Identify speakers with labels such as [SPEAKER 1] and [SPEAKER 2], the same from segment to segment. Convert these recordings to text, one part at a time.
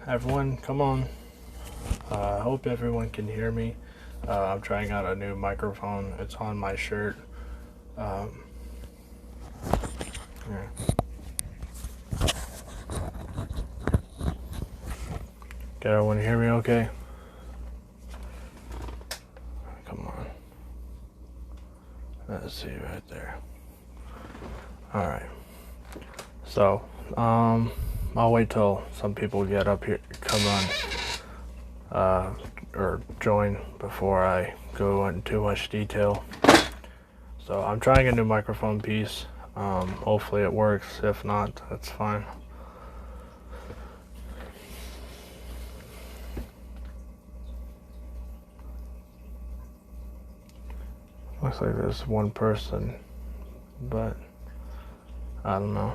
[SPEAKER 1] Everyone, come on. I hope everyone can hear me. I'm trying out a new microphone. It's on my shirt. Um, yeah. Can everyone hear me okay? Come on. Let's see right there. Alright. So, I'll wait till some people get up here, come on, or join before I go into too much detail. So I'm trying a new microphone piece. Hopefully it works. If not, that's fine. Looks like there's one person, but I don't know.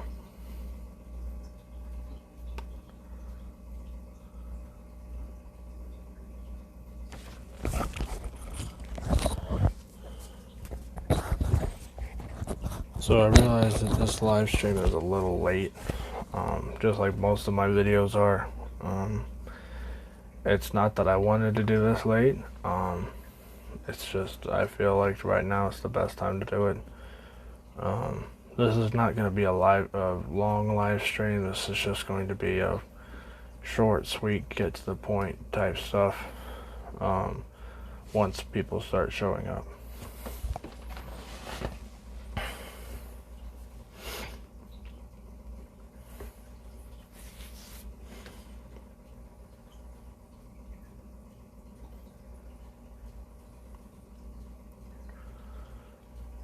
[SPEAKER 1] So I realized that this live stream is a little late, just like most of my videos are. It's not that I wanted to do this late, it's just I feel like right now it's the best time to do it. This is not going to be a long live stream. This is just going to be a short, sweet, get to the point type stuff, once people start showing up.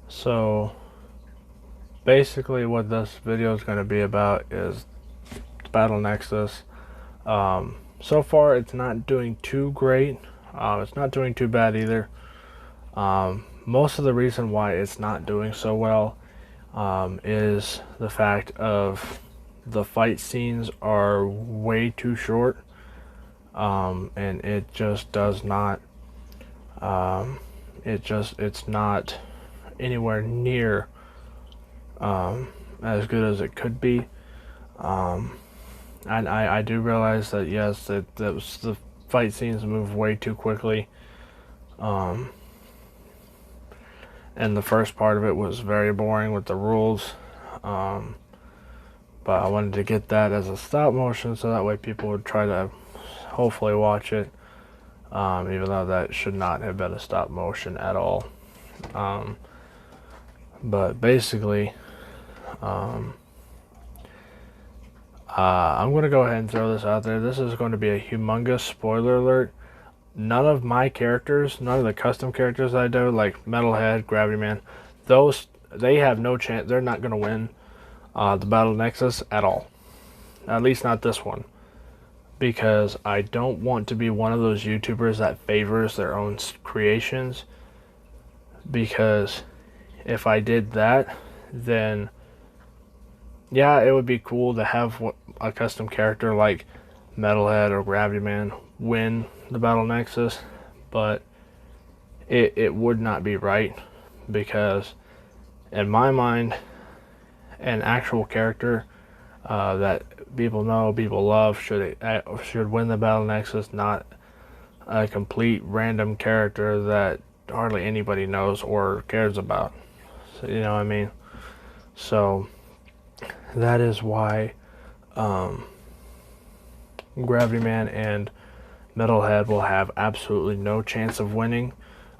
[SPEAKER 1] So basically what this video is going to be about is Battle Nexus. So far it's not doing too great. It's not doing too bad either. Most of the reason why it's not doing so well is the fact of the fight scenes are way too short, and it just does not it's not anywhere near as good as it could be. And I do realize that yes, that the fight scenes move way too quickly. And the first part of it was very boring with the rules. But I wanted to get that as a stop motion so that way people would try to hopefully watch it. Even though that should not have been a stop motion at all. But basically, I'm going to go ahead and throw this out there. This is going to be a humongous spoiler alert. None of my characters, none of the custom characters I do, like Metalhead, Gravity Man, they have no chance. They're not going to win the Battle Nexus at all. At least not this one. Because I don't want to be one of those YouTubers that favors their own creations. Because if I did that, then yeah, it would be cool to have a custom character like Metalhead or Gravity Man win the Battle Nexus, but it would not be right, because in my mind, an actual character that people know, people love, should win the Battle Nexus, not a complete random character that hardly anybody knows or cares about. So, you know what I mean? So that is why Gravity Man and Metalhead will have absolutely no chance of winning.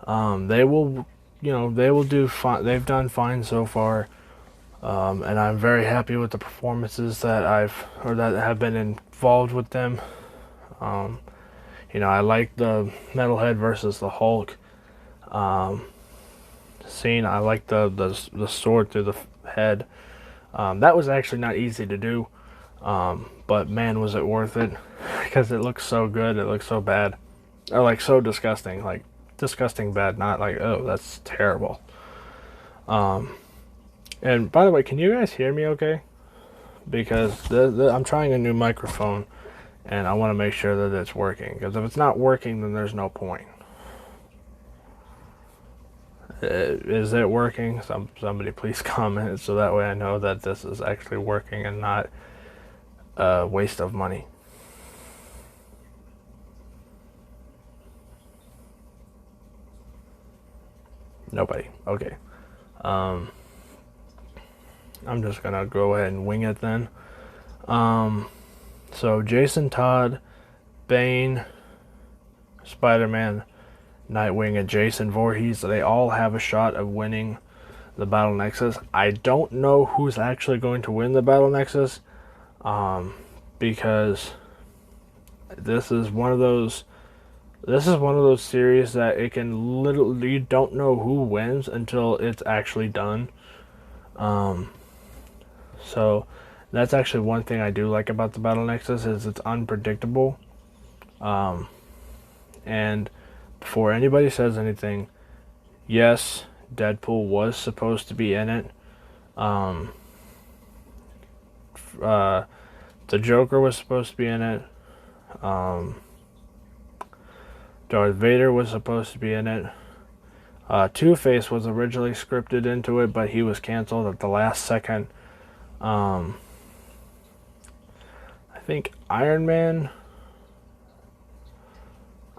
[SPEAKER 1] They will do fine. They've done fine so far, and I'm very happy with the performances that have been involved with them. I like the Metalhead versus the Hulk scene. I like the sword through the head. That was actually not easy to do, but man, was it worth it, because it looks so good. It looks so bad, or like so disgusting, like disgusting bad, not like, oh, that's terrible. And by the way, can you guys hear me okay? Because I'm trying a new microphone and I want to make sure that it's working, because if it's not working, then there's no point. Is it working? Somebody please comment so that way I know that this is actually working and not a waste of money. Nobody. Okay. I'm just gonna go ahead and wing it then. So Jason Todd, Bane, Spider-Man, Nightwing, and Jason Voorhees, they all have a shot of winning the Battle Nexus. I don't know who's actually going to win the Battle Nexus, because this is one of those series that it can literally, you don't know who wins until it's actually done. So that's actually one thing I do like about the Battle Nexus, is it's unpredictable. And before anybody says anything, yes, Deadpool was supposed to be in it. The Joker was supposed to be in it. Darth Vader was supposed to be in it. Two-Face was originally scripted into it, but he was canceled at the last second. I think Iron Man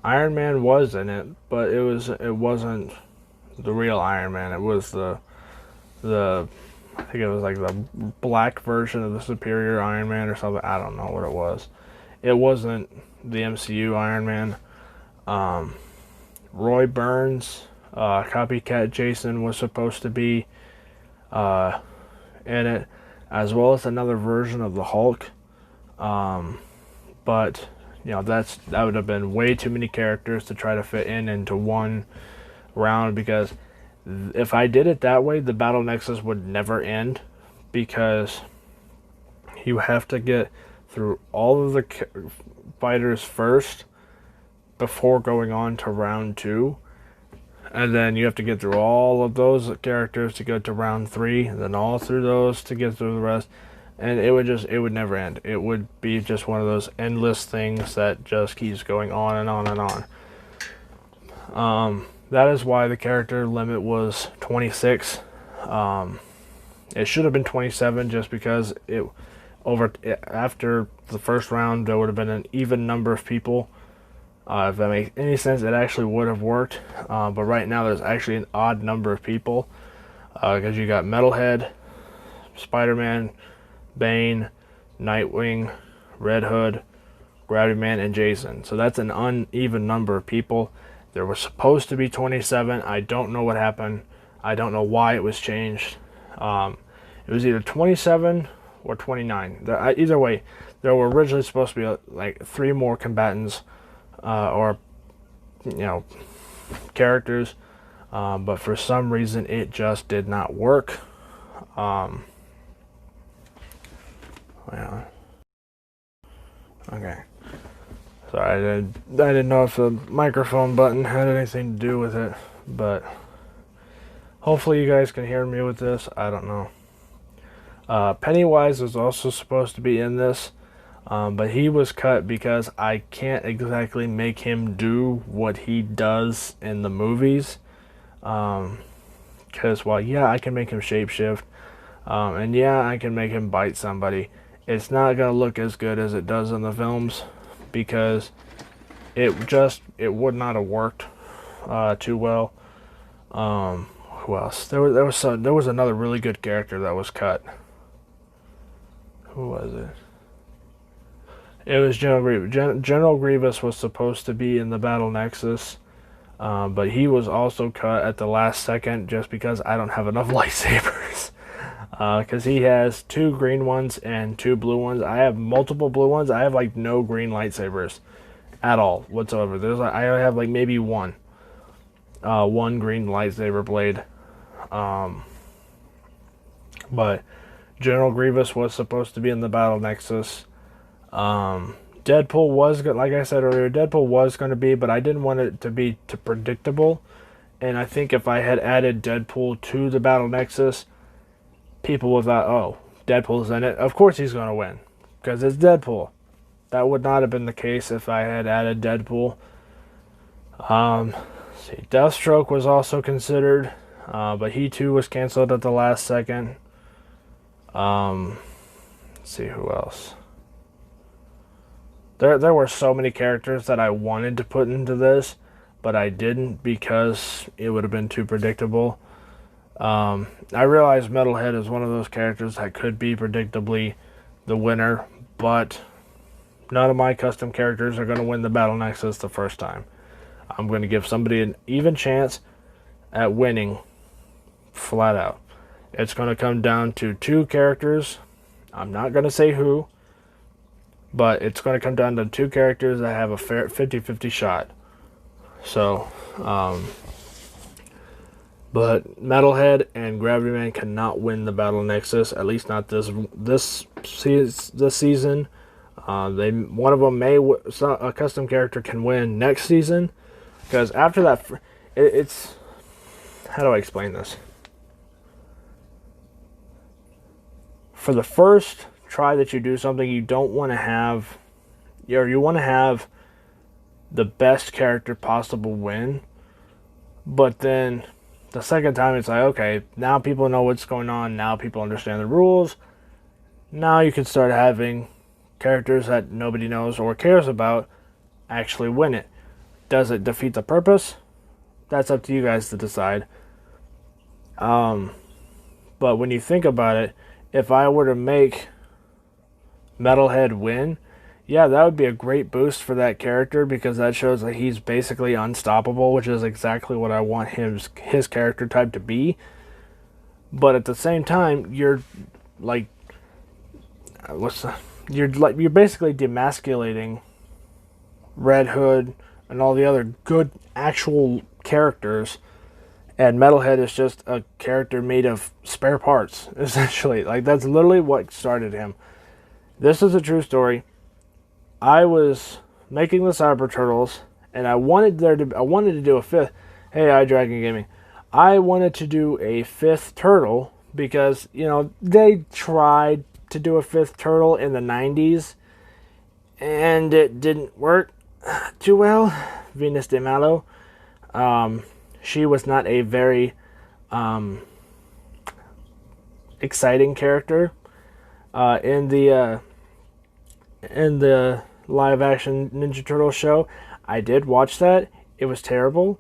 [SPEAKER 1] was in it, but it wasn't the real Iron Man. It was the I think it was like the black version of the Superior Iron Man or something. I don't know what it was. It wasn't the MCU Iron Man. Roy Burns, Copycat Jason, was supposed to be in it, as well as another version of the Hulk. But you know, that would have been way too many characters to try to fit into one round, because if I did it that way, the Battle Nexus would never end, because you have to get through all of the fighters first before going on to round 2, and then you have to get through all of those characters to go to round 3, and then all through those to get through the rest, and it would never end. It would be just one of those endless things that just keeps going on and on and on. That is why the character limit was 26. It should have been 27, just because after the first round there would have been an even number of people. If that makes any sense, it actually would have worked. But right now there's actually an odd number of people, because you got Metalhead, Spider-Man, Bane, Nightwing, Red Hood, Gravity Man, and Jason. So that's an uneven number of people. There was supposed to be 27. I don't know what happened. I don't know why it was changed. It was either 27 or 29. Either way, there were originally supposed to be like 3 more combatants, or characters, but for some reason it just did not work. Yeah. Okay. Sorry, I didn't know if the microphone button had anything to do with it, but hopefully you guys can hear me with this. I don't know. Pennywise was also supposed to be in this, but he was cut because I can't exactly make him do what he does in the movies. Because while yeah, I can make him shapeshift, and yeah, I can make him bite somebody, it's not gonna look as good as it does in the films, because it would not have worked too well. Who else? There was another really good character that was cut. Who was it? It was General Grievous. General Grievous was supposed to be in the Battle Nexus, but he was also cut at the last second, just because I don't have enough lightsabers. Because he has 2 green ones and 2 blue ones. I have multiple blue ones. I have like no green lightsabers at all whatsoever. I have like maybe one green lightsaber blade. But General Grievous was supposed to be in the Battle Nexus. Deadpool was good, like I said earlier. Deadpool was going to be, but I didn't want it to be too predictable. And I think if I had added Deadpool to the Battle Nexus, people would have thought, oh, Deadpool's in it, of course he's going to win, because it's Deadpool. That would not have been the case if I had added Deadpool. See, Deathstroke was also considered, but he too was canceled at the last second. Let's see who else. There were so many characters that I wanted to put into this, but I didn't because it would have been too predictable. I realize Metalhead is one of those characters that could be predictably the winner, but none of my custom characters are going to win the Battle Nexus the first time. I'm going to give somebody an even chance at winning, flat out. It's going to come down to two characters. I'm not going to say who, but it's going to come down to two characters that have a fair 50-50 shot. So, but Metalhead and Gravity Man cannot win the Battle Nexus, at least not this season. One of them a custom character can win next season, because after that, it's how do I explain this? For the first try that you do something, you don't want to have, you want to have the best character possible win, but then the second time it's like, okay, now people know what's going on, now people understand the rules, now you can start having characters that nobody knows or cares about actually win it. Does it defeat the purpose? That's up to you guys to decide. But when you think about it, if I were to make Metalhead win, yeah, that would be a great boost for that character, because that shows that he's basically unstoppable, which is exactly what I want his character type to be. But at the same time, you're like, you're basically demasculating Red Hood and all the other good actual characters, and Metalhead is just a character made of spare parts, essentially. Like, that's literally what started him. This is a true story. I was making the Cyber Turtles, and I wanted to do a fifth. Hey, iDragon Gaming. I wanted to do a fifth turtle because, you know, they tried to do a fifth turtle in the 90s, and it didn't work too well. Venus de Malo. She was not a very exciting character in the live action Ninja Turtle show. I did watch that. It was terrible.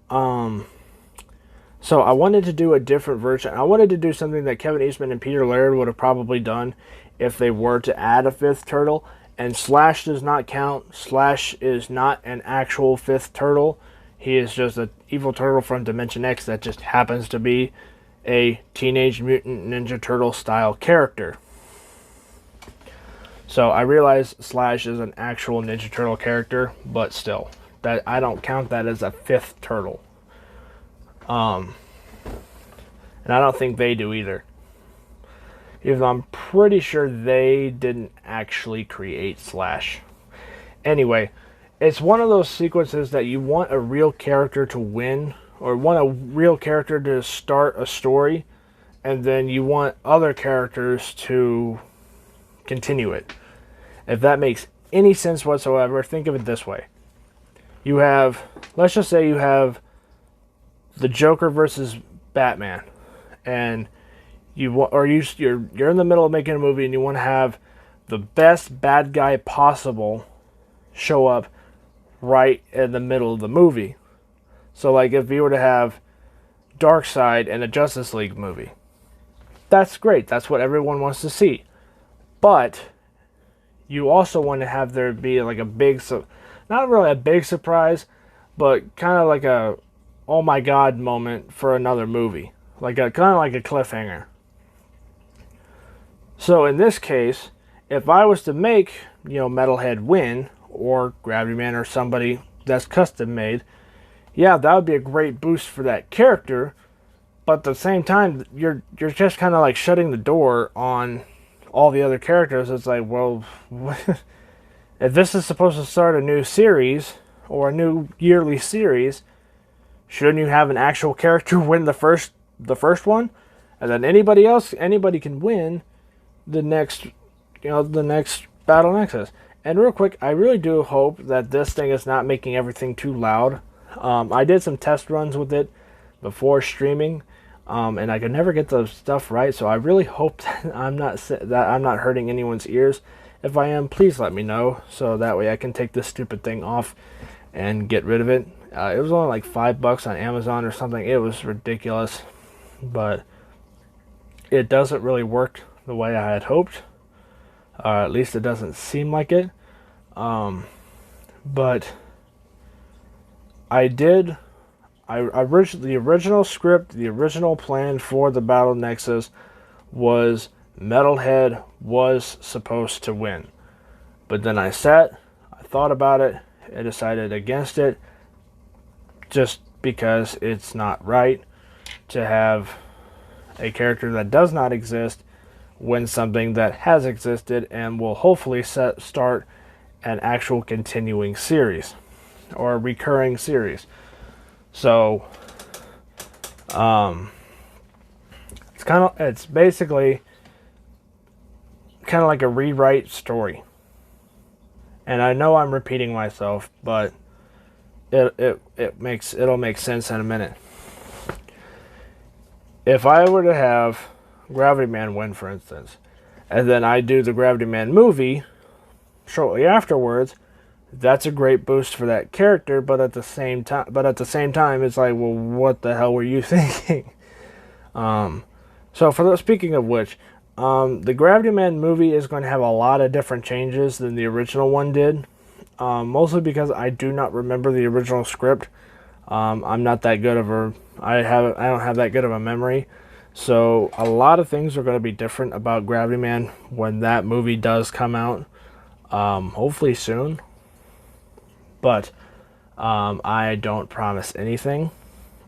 [SPEAKER 1] So I wanted to do a different version. I wanted to do something that Kevin Eastman and Peter Laird would have probably done if they were to add a fifth turtle. And Slash does not count. Slash is not an actual fifth turtle. He is just an evil turtle from Dimension X that just happens to be a Teenage Mutant Ninja Turtle style character. So I realize Slash is an actual Ninja Turtle character, but still, that I don't count that as a fifth turtle. And I don't think they do either. Even though I'm pretty sure they didn't actually create Slash. Anyway, it's one of those sequences that you want a real character to win, or want a real character to start a story, and then you want other characters to continue it. If that makes any sense whatsoever, think of it this way. You have, let's just say you have the Joker versus Batman, and you're in the middle of making a movie and you want to have the best bad guy possible show up right in the middle of the movie. So like if you were to have Darkseid in a Justice League movie, that's great. That's what everyone wants to see. But you also want to have there be like a big, not really a big surprise, but kind of like a oh my god moment for another movie. Like a kind of like a cliffhanger. So in this case, if I was to make, Metalhead win, or Gravity Man, or somebody that's custom made, yeah, that would be a great boost for that character. But at the same time, you're just kind of like shutting the door on all the other characters. It's like, well, if this is supposed to start a new series or a new yearly series, shouldn't you have an actual character win the first one, and then anybody can win the next Battle Nexus? And real quick, I really do hope that this thing is not making everything too loud. I did some test runs with it before streaming, and I could never get the stuff right. So I really hope that I'm not hurting anyone's ears. If I am, please let me know, so that way I can take this stupid thing off and get rid of it. It was only like $5 on Amazon or something. It was ridiculous, but it doesn't really work the way I had hoped. At least it doesn't seem like it. But the original script, the original plan for the Battle Nexus was Metalhead was supposed to win. But then I thought about it, I decided against it, just because it's not right to have a character that does not exist win something that has existed and will hopefully start an actual continuing series or a recurring series. So it's basically kind of like a rewrite story. And I know I'm repeating myself, but it'll make sense in a minute. If I were to have Gravity Man win, for instance, and then I do the Gravity Man movie shortly afterwards, that's a great boost for that character. But at the same time, it's like, well, what the hell were you thinking? Speaking of which, the Gravity Man movie is going to have a lot of different changes than the original one did. Mostly because I do not remember the original script. I'm not that good of I don't have that good of a memory. So a lot of things are going to be different about Gravity Man when that movie does come out. Hopefully soon. But I don't promise anything.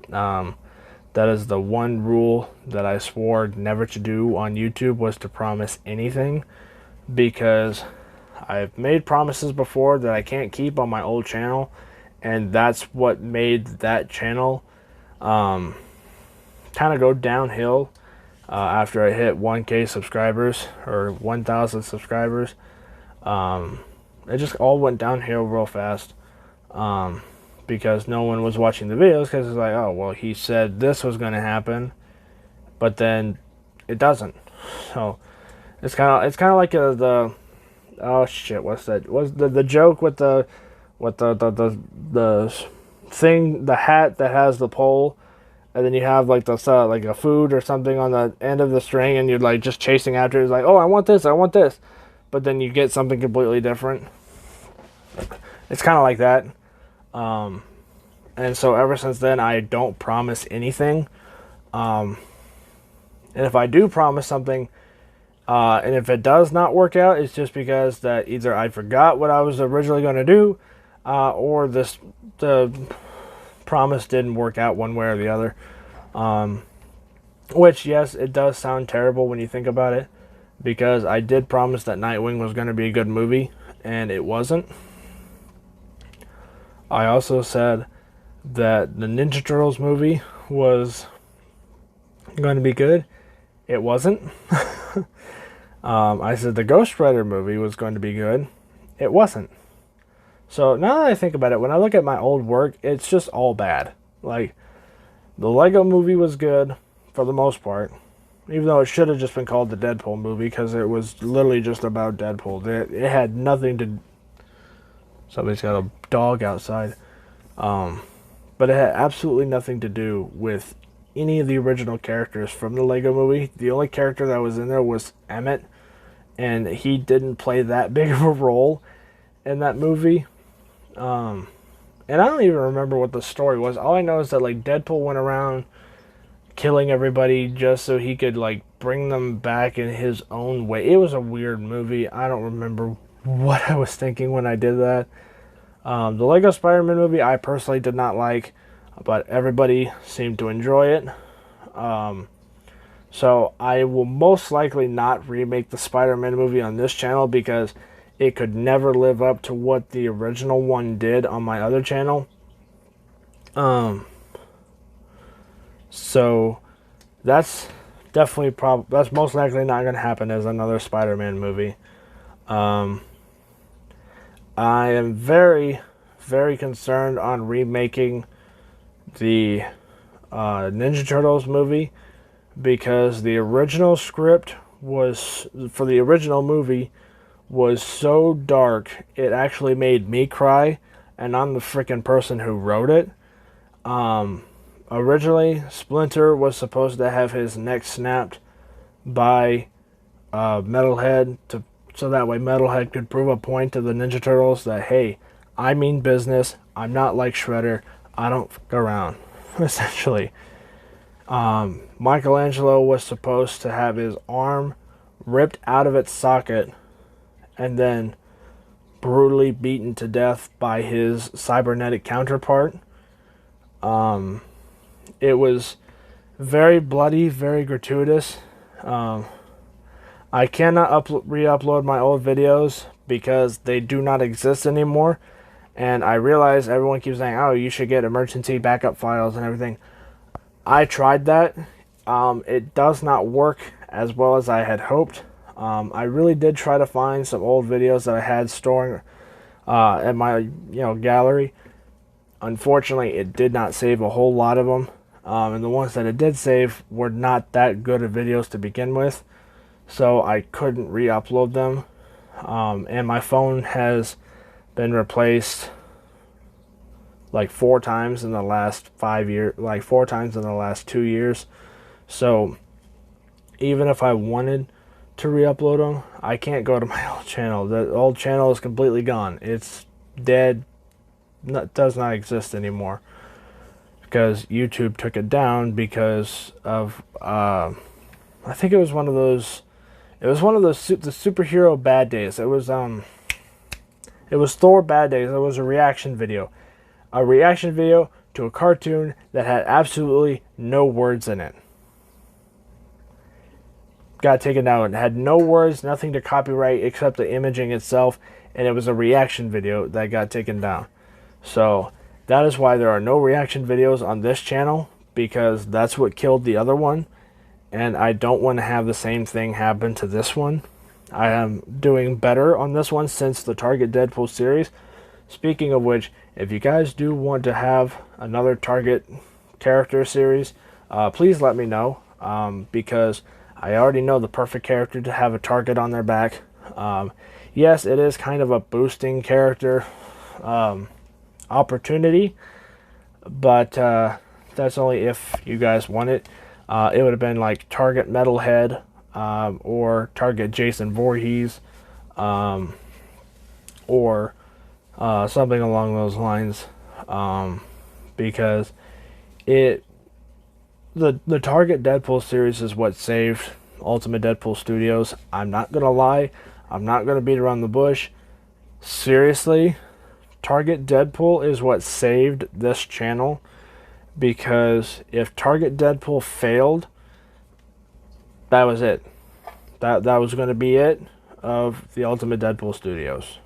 [SPEAKER 1] That is the one rule that I swore never to do on YouTube, was to promise anything, because I've made promises before that I can't keep on my old channel, and that's what made that channel kind of go downhill after I hit 1K subscribers or 1,000 subscribers. It just all went downhill real fast. Because no one was watching the videos, because it's like, oh, well, he said this was going to happen, but then it doesn't. So it's kind of like the oh shit, what's that? What's the joke with the thing, the hat that has the pole, and then you have like like a food or something on the end of the string, and you're like just chasing after it. It's like, oh, I want this, but then you get something completely different. It's kind of like that. And so ever since then, I don't promise anything. And if I do promise something, and if it does not work out, it's just because that either I forgot what I was originally going to do, or the promise didn't work out one way or the other. Which, yes, it does sound terrible when you think about it, because I did promise that Nightwing was going to be a good movie, and it wasn't. I also said that the Ninja Turtles movie was going to be good. It wasn't. I said the Ghost Rider movie was going to be good. It wasn't. So now that I think about it, when I look at my old work, it's just all bad. Like, the Lego movie was good for the most part, even though it should have just been called the Deadpool movie, because it was literally just about Deadpool. It had nothing to... Somebody's got a dog outside. But it had absolutely nothing to do with any of the original characters from the Lego movie. The only character that was in there was Emmett, and he didn't play that big of a role in that movie. And I don't even remember what the story was. All I know is that like Deadpool went around killing everybody just so he could like bring them back in his own way. It was a weird movie. I don't remember what I was thinking when I did that. The Lego Spider-Man movie I personally did not like, but everybody seemed to enjoy it. So I will most likely not remake the Spider-Man movie on this channel, because it could never live up to what the original one did on my other channel. So that's definitely that's most likely not going to happen as another Spider-Man movie. I am very, very concerned on remaking the Ninja Turtles movie, because the original script for the original movie was so dark, it actually made me cry, and I'm the freaking person who wrote it. Originally, Splinter was supposed to have his neck snapped by Metalhead, so that way Metalhead could prove a point to the Ninja Turtles that, hey, I mean business. I'm not like Shredder. I don't fuck around, essentially. Michelangelo was supposed to have his arm ripped out of its socket and then brutally beaten to death by his cybernetic counterpart. It was very bloody, very gratuitous. I cannot re-upload my old videos because they do not exist anymore. And I realize everyone keeps saying, oh, you should get emergency backup files and everything. I tried that. It does not work as well as I had hoped. I really did try to find some old videos that I had storing at my gallery. Unfortunately, it did not save a whole lot of them. And the ones that it did save were not that good of videos to begin with. So I couldn't re-upload them. And my phone has been replaced like 4 times in the last 5 years, like 4 times in the last 2 years. So even if I wanted to re-upload them, I can't go to my old channel. The old channel is completely gone. It's dead. Does not exist anymore because YouTube took it down because of I think it was one of those the superhero bad days. It was Thor bad days. It was a reaction video to a cartoon that had absolutely no words in it. Got taken down. It had no words, nothing to copyright except the imaging itself, and it was a reaction video that got taken down. So that is why there are no reaction videos on this channel, because that's what killed the other one, and I don't want to have the same thing happen to this one. I am doing better on this one since the Target Deadpool series. Speaking of which, if you guys do want to have another Target character series, please let me know, because I already know the perfect character to have a target on their back. Yes, it is kind of a boosting character opportunity, but that's only if you guys want it. It would have been like Target Metalhead, or Target Jason Voorhees, or something along those lines, because the Target Deadpool series is what saved Ultimate Deadpool Studios. I'm not gonna lie, I'm not gonna beat around the bush. Seriously, Target Deadpool is what saved this channel, because if Target Deadpool failed, that was it. That was going to be it of the Ultimate Deadpool Studios,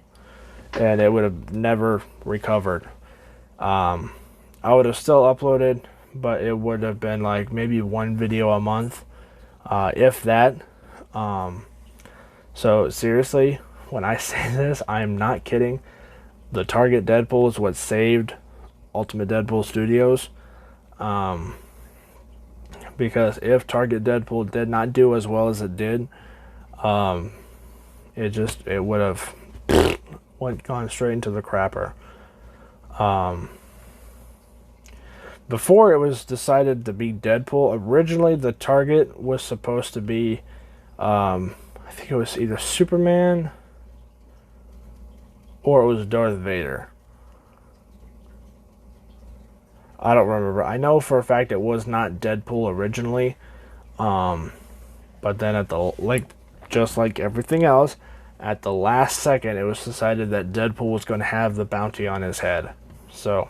[SPEAKER 1] and it would have never recovered. I would have still uploaded, but it would have been like maybe 1 video a month, if that. So seriously, when I say this, I am not kidding. The Target Deadpool is what saved Ultimate Deadpool Studios. Because if Target Deadpool did not do as well as it did, it would have gone straight into the crapper. Before it was decided to be Deadpool, originally the target was supposed to be, I think it was either Superman or it was Darth Vader. I don't remember. I know for a fact it was not Deadpool originally, but then just like everything else, at the last second it was decided that Deadpool was going to have the bounty on his head. So,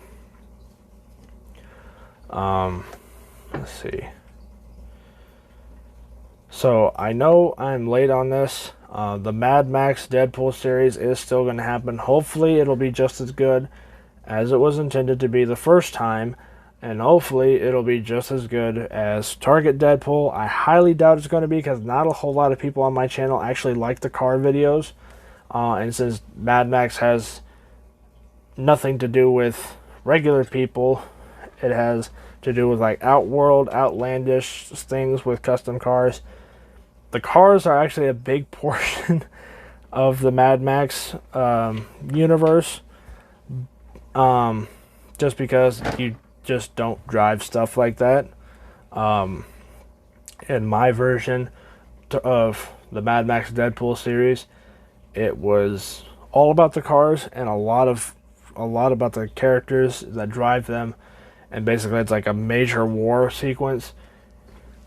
[SPEAKER 1] let's see. So I know I'm late on this. The Mad Max Deadpool series is still going to happen. Hopefully it'll be just as good as it was intended to be the first time, and hopefully it'll be just as good as Target Deadpool. I highly doubt it's going to be, because not a whole lot of people on my channel actually like the car videos, and since Mad Max has nothing to do with regular people, it has to do with like outworld, outlandish things with custom cars. The cars are actually a big portion of the Mad Max universe. just because you just don't drive stuff like that. In my version of the Mad Max Deadpool series, it was all about the cars and a lot about the characters that drive them, and basically it's like a major war sequence.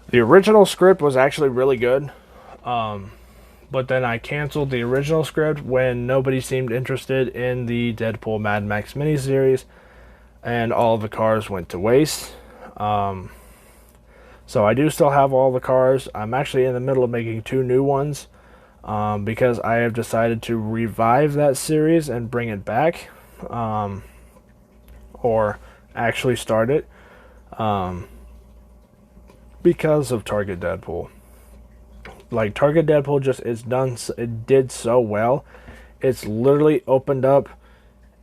[SPEAKER 1] The original script was actually really good, but then I canceled the original script when nobody seemed interested in the Deadpool Mad Max miniseries, and all of the cars went to waste. So I do still have all the cars. I'm actually in the middle of making 2 new ones, because I have decided to revive that series and bring it back, or actually start it, because of Target Deadpool. Like, Target Deadpool just it did so well. It's literally opened up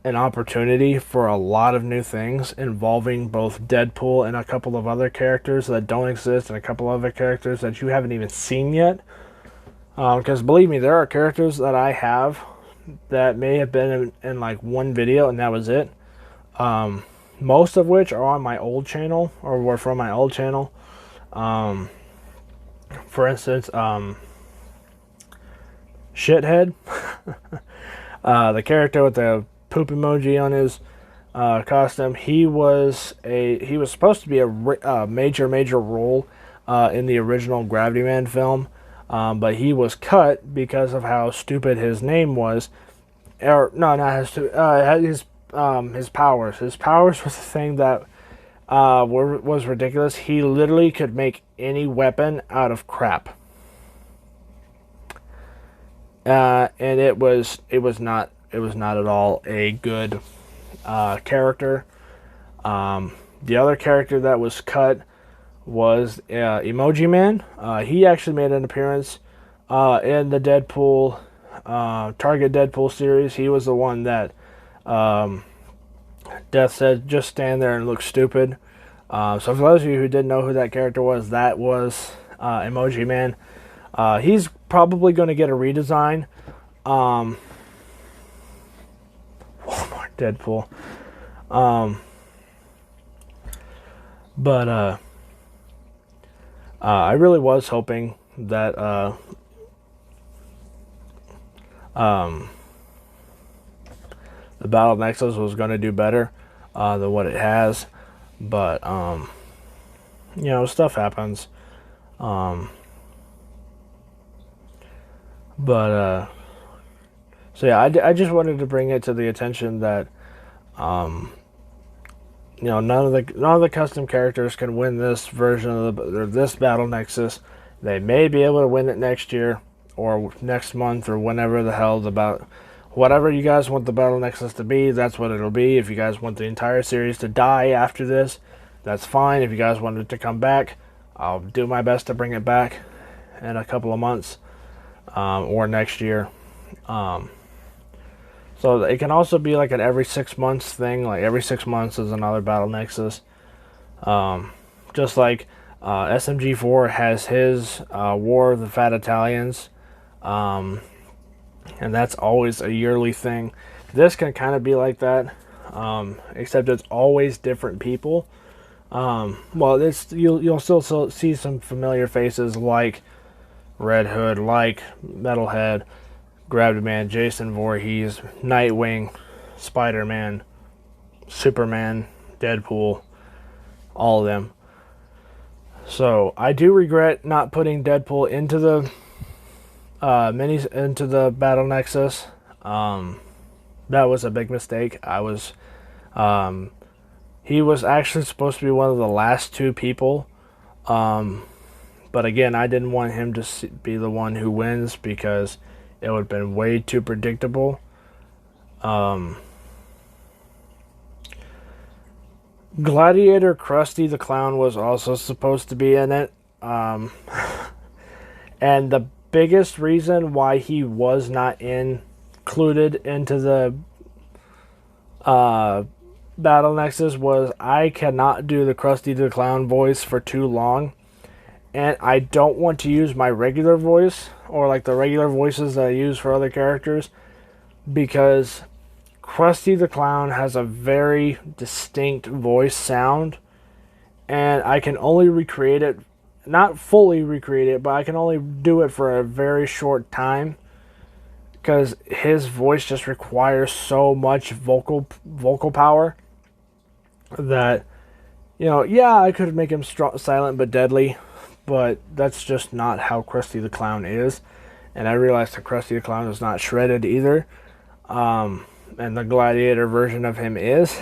[SPEAKER 1] an opportunity for a lot of new things involving both Deadpool and a couple of other characters that don't exist, and a couple other characters that you haven't even seen yet. Because believe me, there are characters that I have that may have been in like one video and that was it. Most of which are on my old channel, or were from my old channel. For instance, Shithead, the character with the poop emoji on his costume. He was supposed to be a major role in the original Gravity Man film, but he was cut because of how stupid his name was. Or no, not his powers. His powers was the thing that was ridiculous. He literally could make any weapon out of crap. And it was not at all a good character. The other character that was cut was Emoji Man. He actually made an appearance in the Deadpool Target Deadpool series. He was the one that Death said just stand there and look stupid. So for those of you who didn't know who that character was, that was Emoji Man. He's probably going to get a redesign. Walmart Deadpool. But I really was hoping that the Battle Nexus was going to do better than what it has. But you know, stuff happens. So yeah, I just wanted to bring it to the attention that you know, none of the custom characters can win this version of this Battle Nexus. They may be able to win it next year or next month or whenever the hell whatever you guys want the Battle Nexus to be, that's what it'll be. If you guys want the entire series to die after this, that's fine. If you guys want it to come back, I'll do my best to bring it back in a couple of months or next year. So it can also be like an every 6 months thing. Like every 6 months is another Battle Nexus. Just like SMG4 has his War of the Fat Italians. And that's always a yearly thing. This can kind of be like that. Except it's always different people. Well, you'll still see some familiar faces like Red Hood, like Metalhead, Gravity Man, Jason Voorhees, Nightwing, Spider-Man, Superman, Deadpool, all of them. So I do regret not putting Deadpool into the into the Battle Nexus. That was a big mistake. He was actually supposed to be one of the last 2 people. But again, I didn't want him to be the one who wins because it would have been way too predictable. Gladiator Krusty the Clown was also supposed to be in it. And the biggest reason why he was not included into the Battle Nexus was I cannot do the Krusty the Clown voice for too long. And I don't want to use my regular voice or like the regular voices that I use for other characters, because Krusty the Clown has a very distinct voice sound, and I can only recreate it, not fully recreate it, but I can only do it for a very short time because his voice just requires so much vocal power that, yeah, I could make him silent but deadly, but that's just not how Krusty the Clown is. And I realized that Krusty the Clown is not shredded either. And the Gladiator version of him is.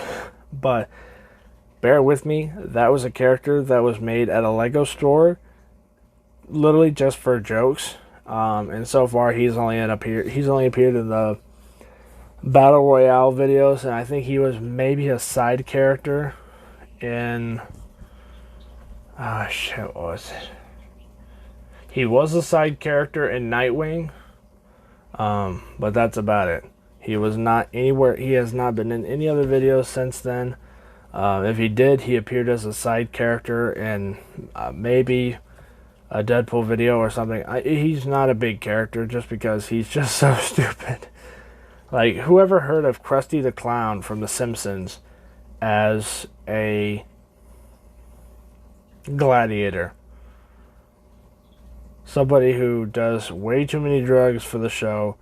[SPEAKER 1] But bear with me, that was a character that was made at a Lego store, literally just for jokes. And so far, he's only appeared in the Battle Royale videos, and I think he was maybe a side character in... what was it? He was a side character in Nightwing, but that's about it. He was not anywhere. He has not been in any other videos since then. If he did, he appeared as a side character in maybe a Deadpool video or something. He's not a big character just because he's just so stupid. Like, whoever heard of Krusty the Clown from The Simpsons as a gladiator? Somebody who does way too many drugs for the show,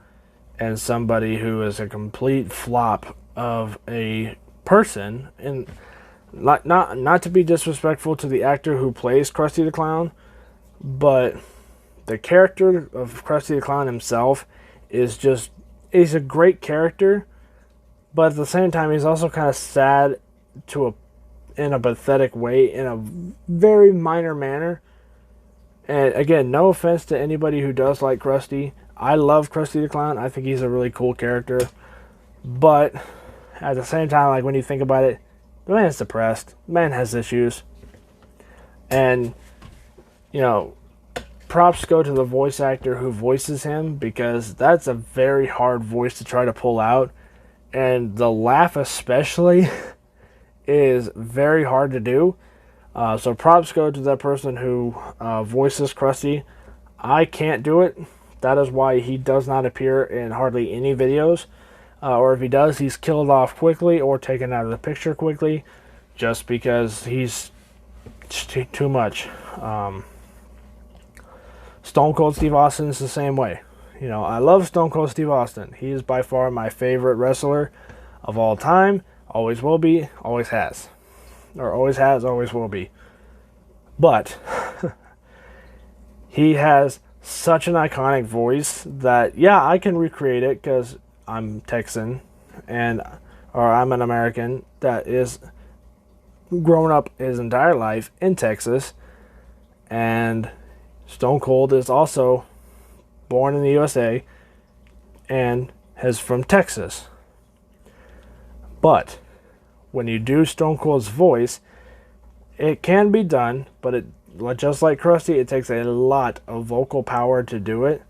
[SPEAKER 1] and somebody who is a complete flop of a person. And not to be disrespectful to the actor who plays Krusty the Clown, but the character of Krusty the Clown himself is just, he's a great character, but at the same time he's also kind of sad in a pathetic way, in a very minor manner. And again, no offense to anybody who does like Krusty. I love Krusty the Clown. I think he's a really cool character. But at the same time, like, when you think about it, the man's depressed. The man has issues. And, props go to the voice actor who voices him, because that's a very hard voice to try to pull out. And the laugh especially is very hard to do. So props go to that person who voices Krusty. I can't do it. That is why he does not appear in hardly any videos. Or if he does, he's killed off quickly or taken out of the picture quickly, just because he's too much. Stone Cold Steve Austin is the same way. I love Stone Cold Steve Austin. He is by far my favorite wrestler of all time. Always will be, always has. Or always has, always will be. But he has such an iconic voice that, yeah, I can recreate it because I'm Texan, or I'm an American that is grown up his entire life in Texas, and Stone Cold is also born in the USA and is from Texas. But when you do Stone Cold's voice, it can be done, but just like Krusty, it takes a lot of vocal power to do it.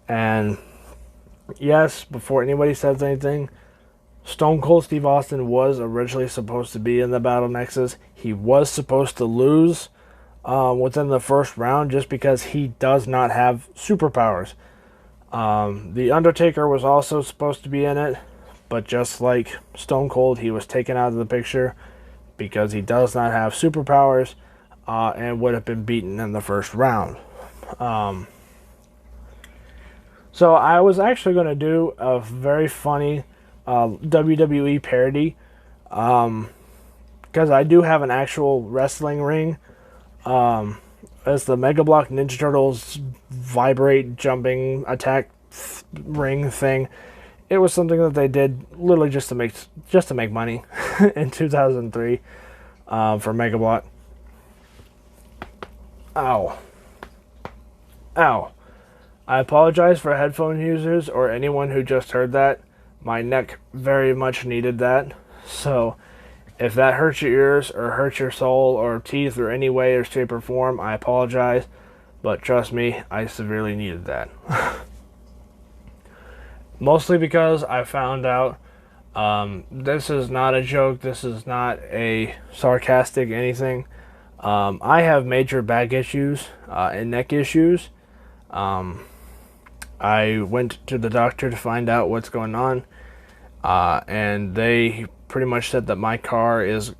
[SPEAKER 1] And yes, before anybody says anything, Stone Cold Steve Austin was originally supposed to be in the Battle Nexus. He was supposed to lose within the first round just because he does not have superpowers. The Undertaker was also supposed to be in it, but just like Stone Cold, he was taken out of the picture because he does not have superpowers, and would have been beaten in the first round. So I was actually going to do a very funny WWE parody, because I do have an actual wrestling ring. It's the Mega Block Ninja Turtles vibrate jumping attack ring thing. It was something that they did literally just to make money in 2003 for Mega Block. Ow. Ow. I apologize for headphone users or anyone who just heard that. My neck very much needed that. So if that hurts your ears or hurts your soul or teeth or any way or shape or form, I apologize. But trust me, I severely needed that. Mostly because I found out this is not a joke. This is not a sarcastic anything. I have major back issues and neck issues. I went to the doctor to find out what's going on. and they pretty much said that my car is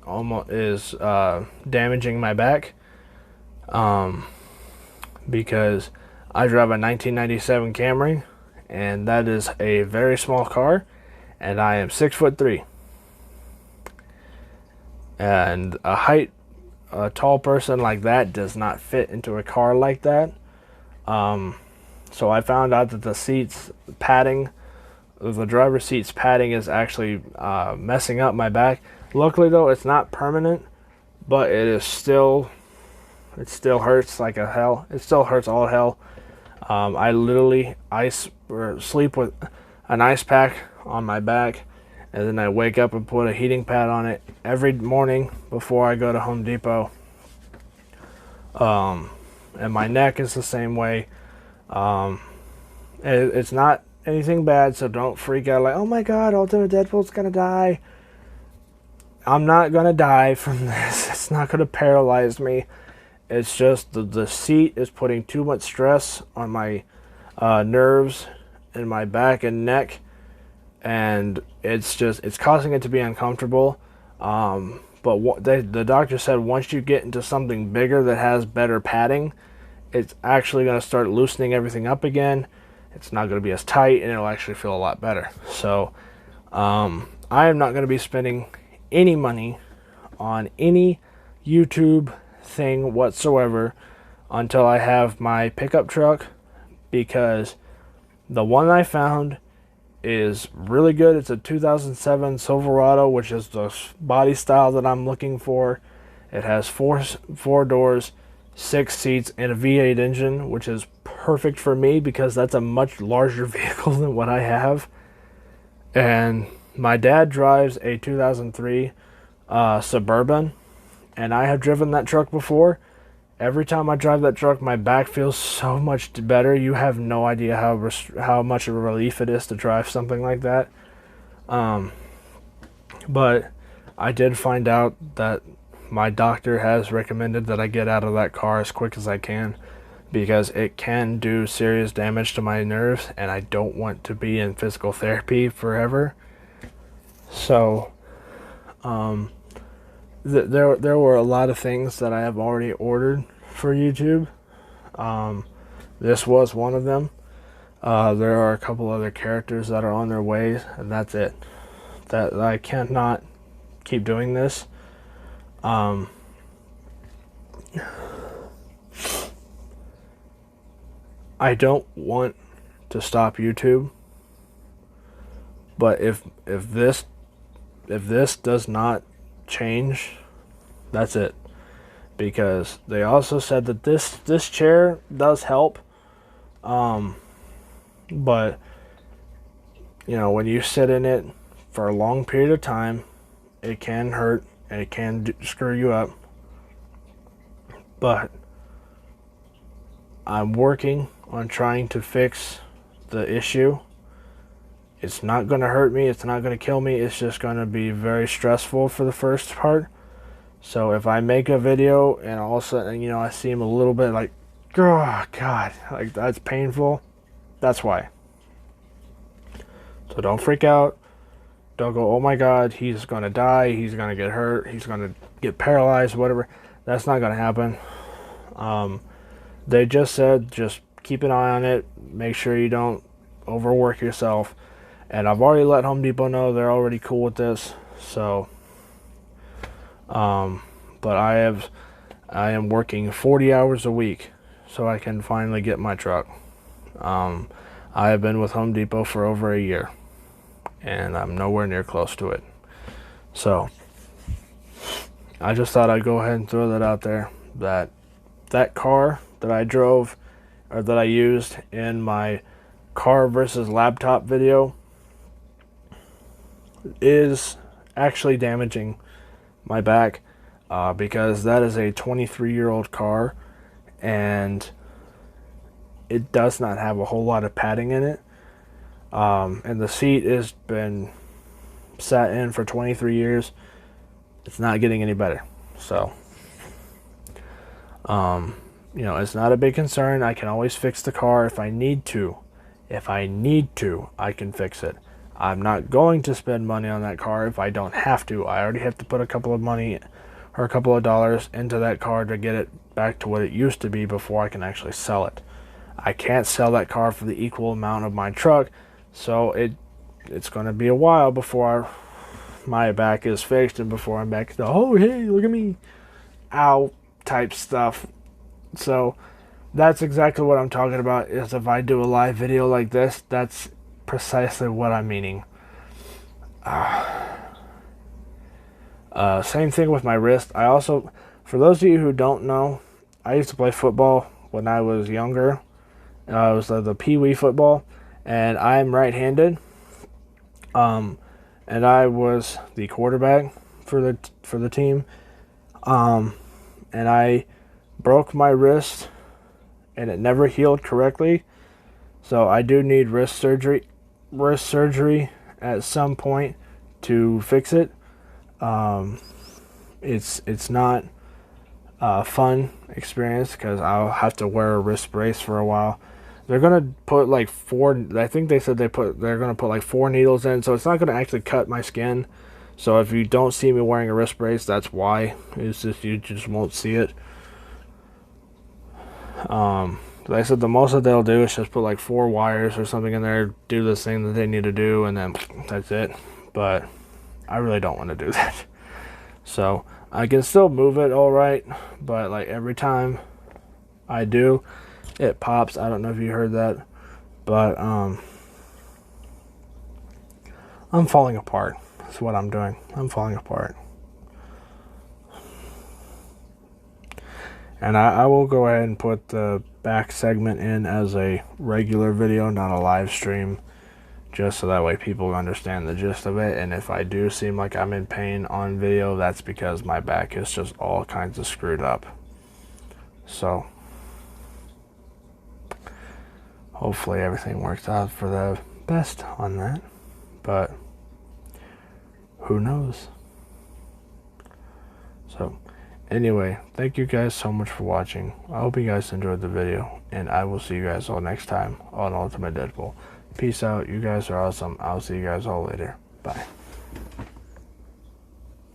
[SPEAKER 1] damaging my back, because I drive a 1997 Camry, and that is a very small car, and I am 6'3", and a tall person like that does not fit into a car like that. So I found out that the seats padding, the driver's seat's padding, is actually messing up my back. Luckily though, it's not permanent, but it still hurts like a hell. It still hurts all hell. I literally sleep with an ice pack on my back, and then I wake up and put a heating pad on it every morning before I go to Home Depot. And my neck is the same way. It's not anything bad, so don't freak out like, oh my god, Ultimate Deadpool's gonna die. I'm not gonna die from this. It's not gonna paralyze me. It's just the seat is putting too much stress on my nerves in my back and neck, and it's causing it to be uncomfortable. But the doctor said once you get into something bigger that has better padding, it's actually going to start loosening everything up again. It's not going to be as tight, and it'll actually feel a lot better. So I am not going to be spending any money on any YouTube thing whatsoever until I have my pickup truck, because the one I found is really good. It's a 2007 Silverado, which is the body style that I'm looking for. It has four doors, 6 seats, and a V8 engine, which is perfect for me because that's a much larger vehicle than what I have. And my dad drives a 2003 Suburban, and I have driven that truck before. Every time I drive that truck, my back feels so much better. You have no idea how much of a relief it is to drive something like that. But I did find out that my doctor has recommended that I get out of that car as quick as I can, because it can do serious damage to my nerves, and I don't want to be in physical therapy forever. So, there were a lot of things that I have already ordered for YouTube. This was one of them. There are a couple other characters that are on their way, and that's it. That I cannot keep doing this. I don't want to stop YouTube, but if this does not change, that's it. Because they also said that this chair does help, but you know, when you sit in it for a long period of time, it can hurt and it can screw you up. But I'm working on trying to fix the issue. It's not going to hurt me. It's not going to kill me. It's just going to be very stressful for the first part. So if I make a video and all of a sudden, you know, I seem a little bit like, oh God, like that's painful, that's why. So don't freak out. Don't go, oh my God, he's going to die. He's going to get hurt. He's going to get paralyzed, whatever. That's not going to happen. They just said, just keep an eye on it. Make sure you don't overwork yourself. And I've already let Home Depot know they're already cool with this. So, but I am working 40 hours a week so I can finally get my truck. I have been with Home Depot for over a year, and I'm nowhere near close to it. So I just thought I'd go ahead and throw that out there, that car that I drove, or that I used in my car versus laptop video, is actually damaging my back, because that is a 23-year-old car, and it does not have a whole lot of padding in it, and the seat has been sat in for 23 years. It's not getting any better. So you know, it's not a big concern. I can always fix the car if I need to. I can fix it. I'm not going to spend money on that car if I don't have to. I already have to put a couple of money or a couple of dollars into that car to get it back to what it used to be before I can actually sell it. I can't sell that car for the equal amount of my truck, so it's going to be a while before my back is fixed and before I'm back to, oh, hey, look at me, ow, type stuff. So that's exactly what I'm talking about, is if I do a live video like this, that's precisely what I'm meaning. Same thing with my wrist. I also, for those of you who don't know, I used to play football when I was younger. It was the pee-wee football, and I'm right-handed. And I was the quarterback for the team. And I broke my wrist, and it never healed correctly. So I do need wrist surgery at some point to fix it. It's not a fun experience because I'll have to wear a wrist brace for a while. They're gonna put like 4. I think they said they're gonna put like 4 needles in, so it's not gonna actually cut my skin. So if you don't see me wearing a wrist brace, that's why. It's just you just won't see it. Like I said, the most that they'll do is just put like 4 wires or something in there, do this thing that they need to do, and then that's it. But I really don't want to do that. So I can still move it all right, but like every time I do, it pops. I don't know if you heard that, but I'm falling apart. That's what I'm doing. I'm falling apart. And I will go ahead and put the back segment in as a regular video, not a live stream, just so that way people understand the gist of it. And if I do seem like I'm in pain on video, that's because my back is just all kinds of screwed up. So hopefully everything works out for the best on that, but who knows? So anyway, thank you guys so much for watching. I hope you guys enjoyed the video, and I will see you guys all next time on Ultimate Deadpool. Peace out. You guys are awesome. I'll see you guys all later. Bye.